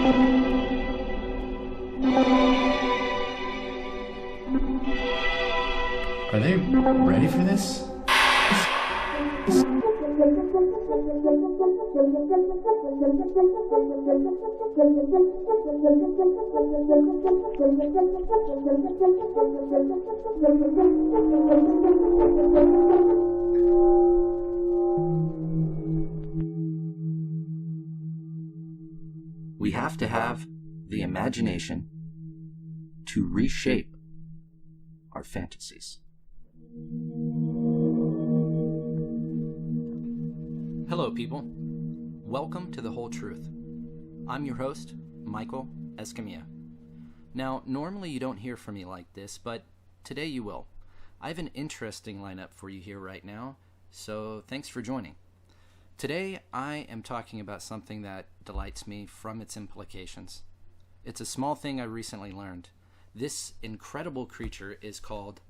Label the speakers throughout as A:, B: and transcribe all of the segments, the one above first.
A: Are they ready for this?
B: We have to have the imagination to reshape our fantasies. Hello, people. Welcome to The Whole Truth. I'm your host, Michael Escamilla. Now, normally you don't hear from me like this, but today you will. I have an interesting lineup for you here right now, so thanks for joining. Today, I am talking about something that delights me from its implications. It's a small thing I recently learned. This incredible creature is called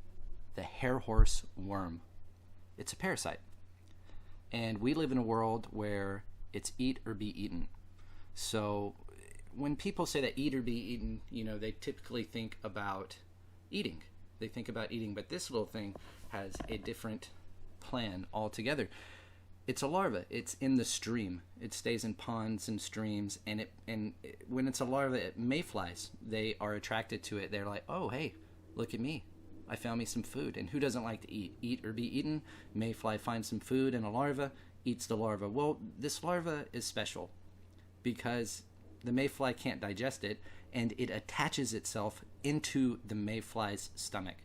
B: the hair horse worm. It's a parasite. And we live in a world where it's eat or be eaten. So when people say that eat or be eaten, they typically think about eating. They think about eating, but this little thing has a different plan altogether. It's a larva. It's in the stream. It stays in ponds and streams, and when it's a larva, mayflies, they are attracted to it. They're like, oh, hey, look at me. I found me some food. And who doesn't like to eat? Eat or be eaten. Mayfly finds some food and a larva, eats the larva. Well, this larva is special because the mayfly can't digest it, and it attaches itself into the mayfly's stomach.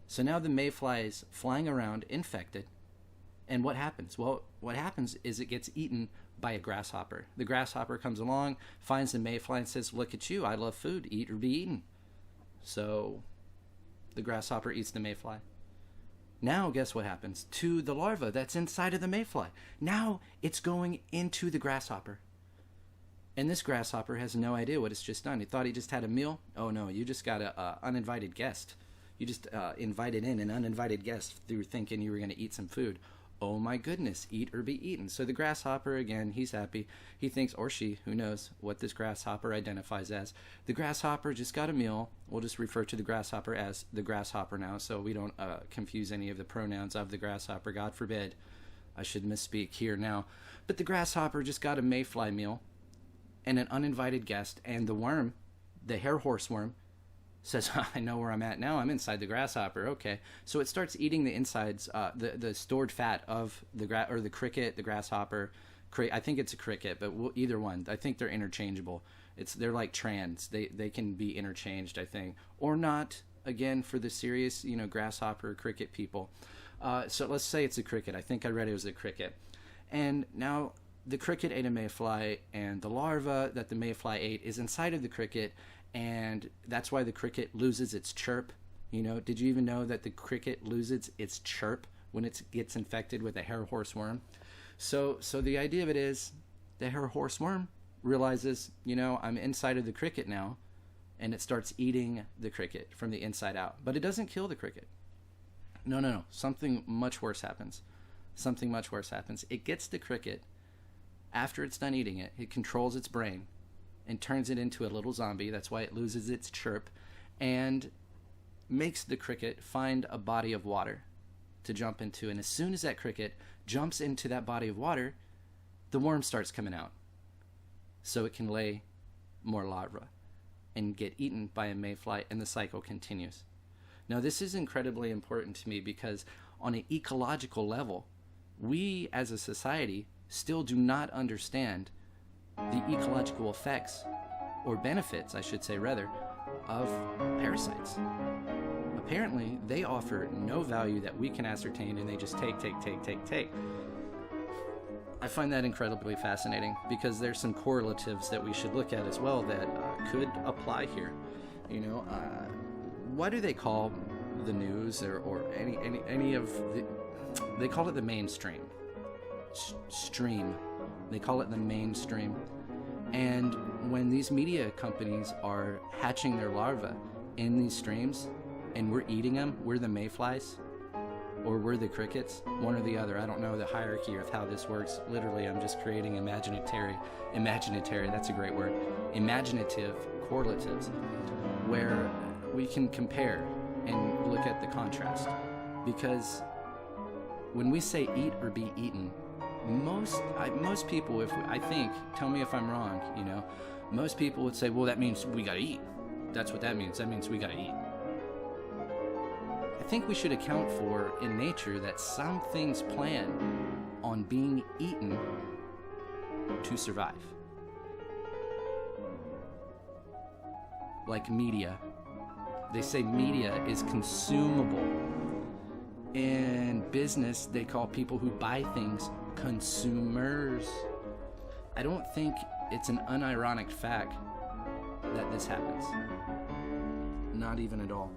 B: So now the mayfly is flying around infected. And what happens? Well, what happens is it gets eaten by a grasshopper. The grasshopper comes along, finds the mayfly, and says, look at you, I love food, eat or be eaten. So the grasshopper eats the mayfly. Now guess what happens to the larva that's inside of the mayfly? Now it's going into the grasshopper. And this grasshopper has no idea what it's just done. He thought he just had a meal. Oh no, you just got a uninvited guest. You just invited in an uninvited guest through thinking you were going to eat some food. Oh my goodness, eat or be eaten. So the grasshopper, again, he's happy. He thinks, or she, who knows what this grasshopper identifies as. The grasshopper just got a meal. We'll just refer to the grasshopper as the grasshopper now, so we don't confuse any of the pronouns of the grasshopper. God forbid. I should misspeak here now. But the grasshopper just got a mayfly meal and an uninvited guest, and the worm, the hair horse worm, says, I know where I'm at now. I'm inside the grasshopper. Okay. So it starts eating the insides, the stored fat of the cricket, the grasshopper. I think it's a cricket, but either one. I think they're interchangeable. They're like trans. They can be interchanged, I think. Or not, again, for the serious, grasshopper, cricket people. So let's say it's a cricket. I think I read it was a cricket. And now the cricket ate a mayfly, and the larva that the mayfly ate is inside of the cricket, and that's why the cricket loses its chirp. Did you even know that the cricket loses its chirp when it gets infected with a hair horse worm? So the idea of it is the hair horse worm realizes, I'm inside of the cricket now, and it starts eating the cricket from the inside out. But it doesn't kill the cricket. No. Something much worse happens. It gets the cricket. After it's done eating it, it controls its brain and turns it into a little zombie. That's why it loses its chirp, and makes the cricket find a body of water to jump into. And as soon as that cricket jumps into that body of water, the worm starts coming out, so it can lay more larvae and get eaten by a mayfly, and the cycle continues. Now, this is incredibly important to me because on an ecological level, we as a society still do not understand the ecological effects, or benefits, I should say rather, of parasites. Apparently, they offer no value that we can ascertain, and they just take. I find that incredibly fascinating because there's some correlatives that we should look at as well that could apply here. What do they call the news or any of the... They call it the mainstream. Stream. They call it the mainstream. And when these media companies are hatching their larvae in these streams and we're eating them, we're the mayflies, or we're the crickets, one or the other. I don't know the hierarchy of how this works. Literally, I'm just creating imaginatory, that's a great word, imaginative correlatives, where we can compare and look at the contrast. Because when we say eat or be eaten, most people, tell me if I'm wrong, most people would say, well, that means we gotta eat. That's what that means. That means we gotta eat. I think we should account for in nature that some things plan on being eaten to survive. Like media. They say media is consumable. In business, they call people who buy things consumers. I don't think it's an unironic fact that this happens. Not even at all.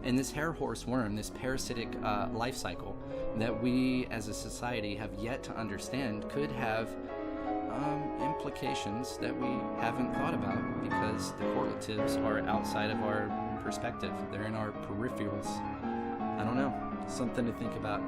B: And this hair horse worm, this parasitic life cycle that we as a society have yet to understand could have implications that we haven't thought about, because the correlatives are outside of our perspective. They're in our peripherals. I don't know. Something to think about.